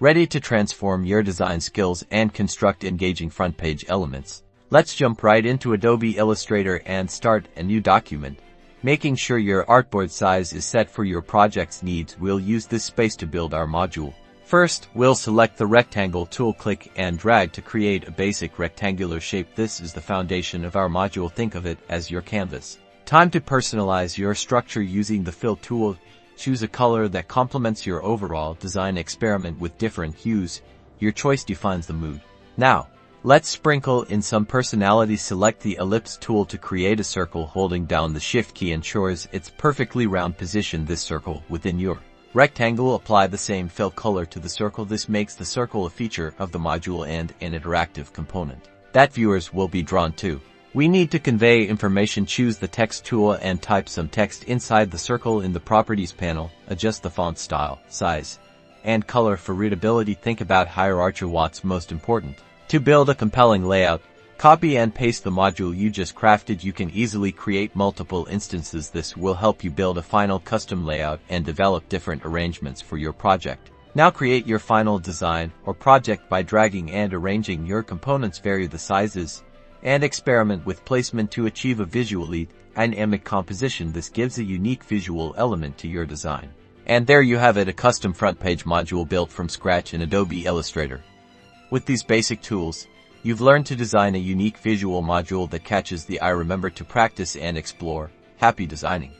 ready to transform your design skills and construct engaging front page elements. Let's jump right into Adobe Illustrator and start a new document. Making sure your artboard size is set for your project's needs, we'll use this space to build our module. First, we'll select the rectangle tool, click and drag to create a basic rectangular shape. This is the foundation of our module. Think of it as your canvas. Time to personalize your structure using the fill tool. Choose a color that complements your overall design. Experiment with different hues. Your choice defines the mood. Now, let's sprinkle in some personality. Select the ellipse tool to create a circle. Holding down the shift key ensures it's perfectly round. Position this circle within your rectangle. Apply the same fill color to the circle. This makes the circle a feature of the module and an interactive component that viewers will be drawn to. We need to convey information. Choose the text tool and type some text inside the circle. In the properties panel, adjust the font style, size, and color for readability. Think about hierarchy. What's most important? To build a compelling layout, copy and paste the module you just crafted. You can easily create multiple instances. This will help you build a final custom layout and develop different arrangements for your project. Now create your final design or project by dragging and arranging your components. Vary the sizes and experiment with placement to achieve a visually dynamic composition. This gives a unique visual element to your design. And there you have it, a custom front page module built from scratch in Adobe Illustrator. With these basic tools, you've learned to design a unique visual module that catches the eye. Remember to practice and explore. Happy designing!